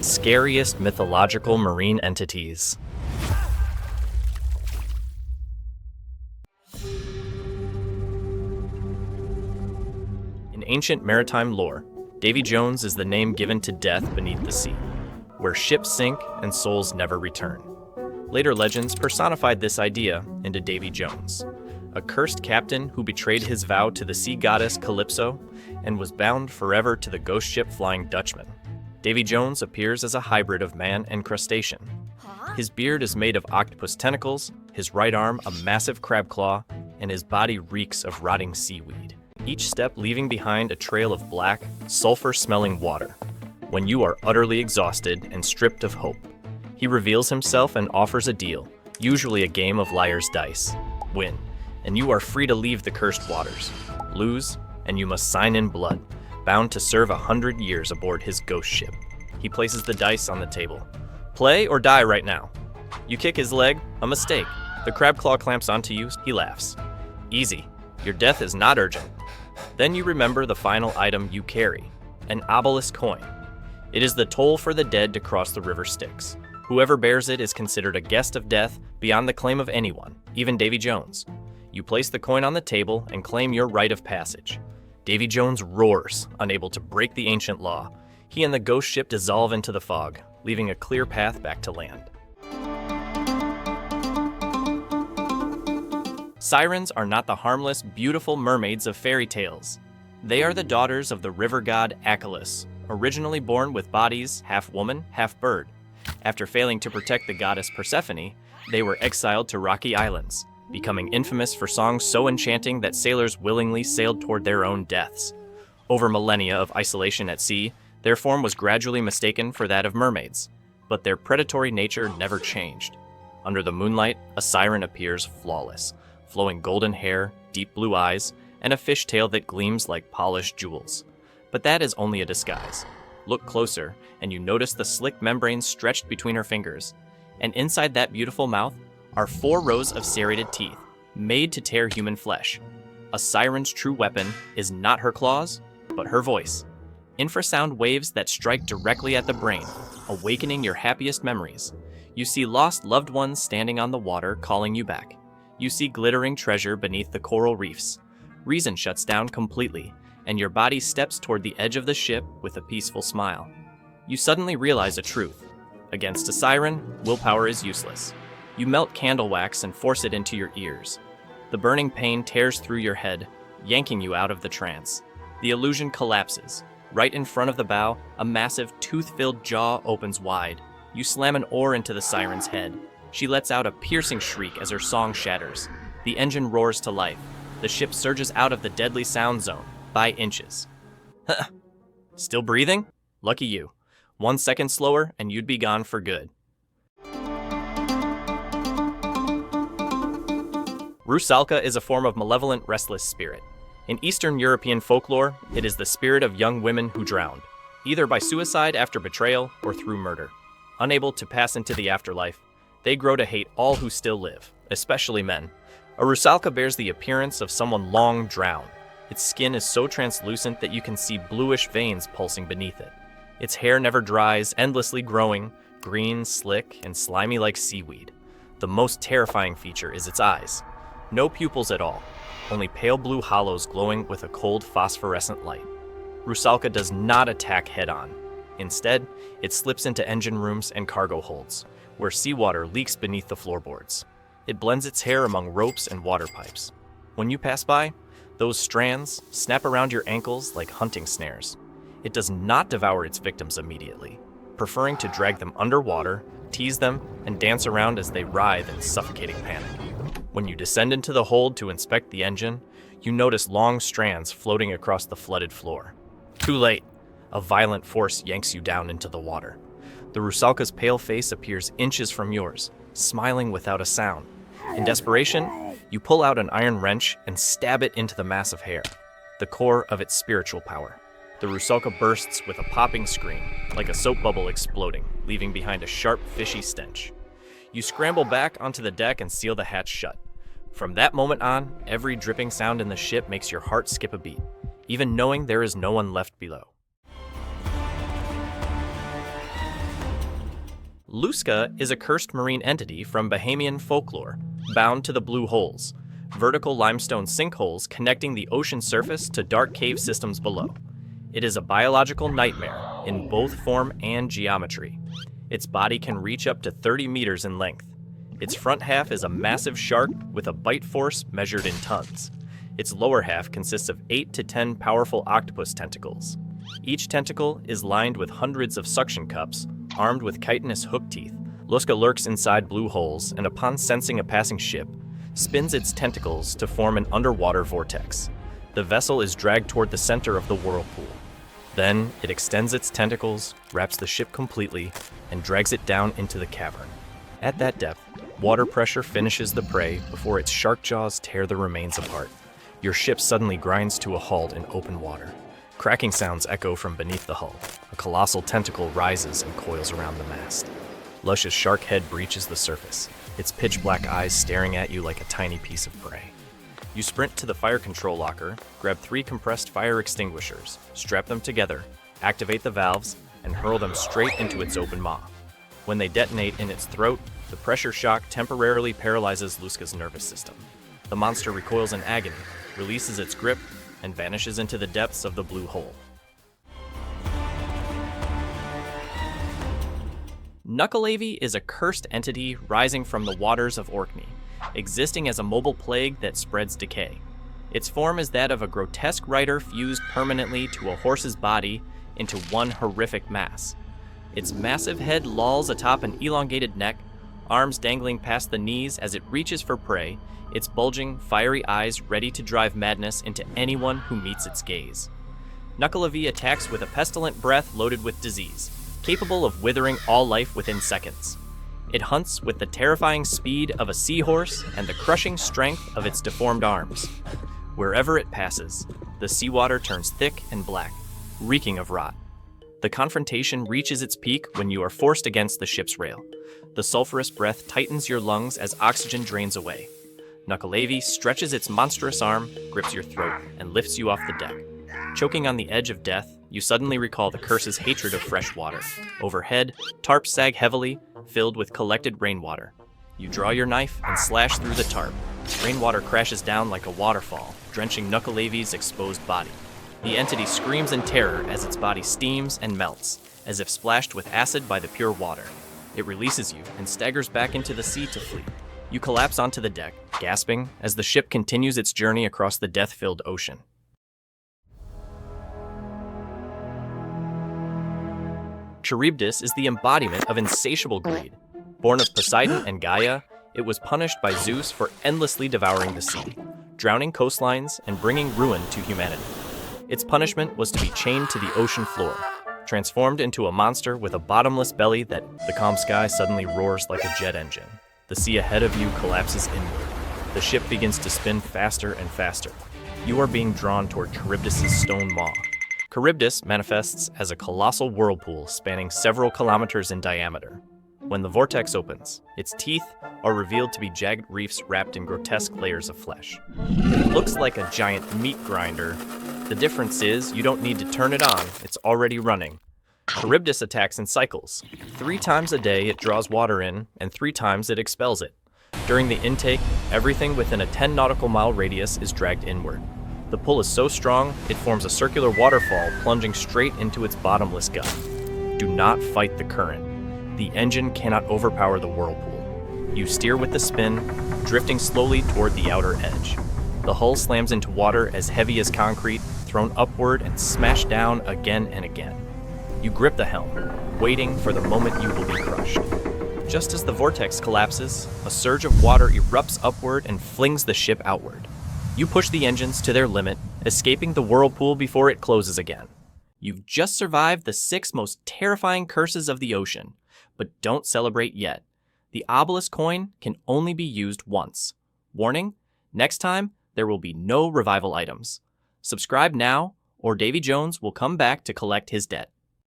Scariest mythological marine entities. In ancient maritime lore, Davy Jones is the name given to death beneath the sea, where ships sink and souls never return. Later legends personified this idea into Davy Jones, a cursed captain who betrayed his vow to the sea goddess Calypso and was bound forever to the ghost ship Flying Dutchman. Davy Jones appears as a hybrid of man and crustacean. His beard is made of octopus tentacles, his right arm a massive crab claw, and his body reeks of rotting seaweed, each step leaving behind a trail of black, sulfur-smelling water. When you are utterly exhausted and stripped of hope, he reveals himself and offers a deal, usually a game of liar's dice. Win, and you are free to leave the cursed waters. Lose, and you must sign in blood, bound to serve 100 years aboard his ghost ship. He places the dice on the table. Play or die right now. You kick his leg, a mistake. The crab claw clamps onto you, he laughs. Easy, your death is not urgent. Then you remember the final item you carry, an obelisk coin. It is the toll for the dead to cross the river Styx. Whoever bears it is considered a guest of death beyond the claim of anyone, even Davy Jones. You place the coin on the table and claim your rite of passage. Davy Jones roars, unable to break the ancient law. He and the ghost ship dissolve into the fog, leaving a clear path back to land. Sirens are not the harmless, beautiful mermaids of fairy tales. They are the daughters of the river god Achelous, originally born with bodies half woman, half bird. After failing to protect the goddess Persephone, they were exiled to rocky islands, becoming infamous for songs so enchanting that sailors willingly sailed toward their own deaths. Over millennia of isolation at sea, their form was gradually mistaken for that of mermaids, but their predatory nature never changed. Under the moonlight, a siren appears flawless, flowing golden hair, deep blue eyes, and a fishtail that gleams like polished jewels. But that is only a disguise. Look closer, and you notice the slick membranes stretched between her fingers. And inside that beautiful mouth are 4 rows of serrated teeth, made to tear human flesh. A siren's true weapon is not her claws, but her voice. Infrasound waves that strike directly at the brain, awakening your happiest memories. You see lost loved ones standing on the water calling you back. You see glittering treasure beneath the coral reefs. Reason shuts down completely, and your body steps toward the edge of the ship with a peaceful smile. You suddenly realize a truth. Against a siren, willpower is useless. You melt candle wax and force it into your ears. The burning pain tears through your head, yanking you out of the trance. The illusion collapses. Right in front of the bow, a massive, tooth-filled jaw opens wide. You slam an oar into the siren's head. She lets out a piercing shriek as her song shatters. The engine roars to life. The ship surges out of the deadly sound zone, by inches. Still breathing? Lucky you. 1 second slower, and you'd be gone for good. Rusalka is a form of malevolent, restless spirit. In Eastern European folklore, it is the spirit of young women who drowned, either by suicide after betrayal or through murder. Unable to pass into the afterlife, they grow to hate all who still live, especially men. A rusalka bears the appearance of someone long drowned. Its skin is so translucent that you can see bluish veins pulsing beneath it. Its hair never dries, endlessly growing, green, slick, and slimy like seaweed. The most terrifying feature is its eyes. No pupils at all, only pale blue hollows glowing with a cold phosphorescent light. Rusalka does not attack head-on. Instead, it slips into engine rooms and cargo holds, where seawater leaks beneath the floorboards. It blends its hair among ropes and water pipes. When you pass by, those strands snap around your ankles like hunting snares. It does not devour its victims immediately, preferring to drag them underwater, tease them, and dance around as they writhe in suffocating panic. When you descend into the hold to inspect the engine, you notice long strands floating across the flooded floor. Too late. A violent force yanks you down into the water. The rusalka's pale face appears inches from yours, smiling without a sound. In desperation, you pull out an iron wrench and stab it into the mass of hair, the core of its spiritual power. The rusalka bursts with a popping scream, like a soap bubble exploding, leaving behind a sharp, fishy stench. You scramble back onto the deck and seal the hatch shut. From that moment on, every dripping sound in the ship makes your heart skip a beat. even knowing there is no one left below. LUSCA is a cursed marine entity from Bahamian folklore, bound to the blue holes, vertical limestone sinkholes connecting the ocean surface to dark cave systems below. It is a biological nightmare in both form and geometry. Its body can reach up to 30 meters in length. Its front half is a massive shark with a bite force measured in tons. Its lower half consists of 8 to 10 powerful octopus tentacles. Each tentacle is lined with hundreds of suction cups, armed with chitinous hook teeth. LUSCA lurks inside blue holes and, upon sensing a passing ship, spins its tentacles to form an underwater vortex. The vessel is dragged toward the center of the whirlpool. Then it extends its tentacles, wraps the ship completely, and drags it down into the cavern. At that depth, water pressure finishes the prey before its shark jaws tear the remains apart. Your ship suddenly grinds to a halt in open water. Cracking sounds echo from beneath the hull. A colossal tentacle rises and coils around the mast. Luscious shark head breaches the surface, its pitch-black eyes staring at you like a tiny piece of prey. You sprint to the fire control locker, grab 3 compressed fire extinguishers, strap them together, activate the valves, and hurl them straight into its open maw. When they detonate in its throat, the pressure shock temporarily paralyzes LUSCA's nervous system. The monster recoils in agony, releases its grip, and vanishes into the depths of the blue hole. NUCKELAVEE is a cursed entity rising from the waters of Orkney, existing as a mobile plague that spreads decay. Its form is that of a grotesque rider fused permanently to a horse's body into one horrific mass. Its massive head lolls atop an elongated neck, arms dangling past the knees as it reaches for prey, its bulging, fiery eyes ready to drive madness into anyone who meets its gaze. NUCKELAVEE attacks with a pestilent breath loaded with disease, capable of withering all life within seconds. It hunts with the terrifying speed of a seahorse and the crushing strength of its deformed arms. Wherever it passes, the seawater turns thick and black, reeking of rot. The confrontation reaches its peak when you are forced against the ship's rail. The sulfurous breath tightens your lungs as oxygen drains away. NUCKELAVEE stretches its monstrous arm, grips your throat, and lifts you off the deck. Choking on the edge of death, you suddenly recall the curse's hatred of fresh water. Overhead, tarps sag heavily, filled with collected rainwater. You draw your knife and slash through the tarp. Rainwater crashes down like a waterfall, drenching NUCKELAVEE's exposed body. The entity screams in terror as its body steams and melts, as if splashed with acid by the pure water. It releases you and staggers back into the sea to flee. You collapse onto the deck, gasping, as the ship continues its journey across the death-filled ocean. CHARYBDIS is the embodiment of insatiable greed. Born of Poseidon and Gaia, it was punished by Zeus for endlessly devouring the sea, drowning coastlines and bringing ruin to humanity. Its punishment was to be chained to the ocean floor, transformed into a monster with a bottomless belly that the calm sky suddenly roars like a jet engine. The sea ahead of you collapses inward. The ship begins to spin faster and faster. You are being drawn toward CHARYBDIS' stone maw. CHARYBDIS manifests as a colossal whirlpool spanning several kilometers in diameter. When the vortex opens, its teeth are revealed to be jagged reefs wrapped in grotesque layers of flesh. It looks like a giant meat grinder. The difference is you don't need to turn it on, it's already running. CHARYBDIS attacks in cycles. 3 times a day it draws water in, and 3 times it expels it. During the intake, everything within a 10 nautical mile radius is dragged inward. The pull is so strong, it forms a circular waterfall plunging straight into its bottomless gut. Do not fight the current. The engine cannot overpower the whirlpool. You steer with the spin, drifting slowly toward the outer edge. The hull slams into water as heavy as concrete, thrown upward and smashed down again and again. You grip the helm, waiting for the moment you will be crushed. Just as the vortex collapses, a surge of water erupts upward and flings the ship outward. You push the engines to their limit, escaping the whirlpool before it closes again. You've just survived the 6 most terrifying curses of the ocean, but don't celebrate yet. The obelisk coin can only be used once. Warning, next time, there will be no revival items. Subscribe now, or Davy Jones will come back to collect his debt.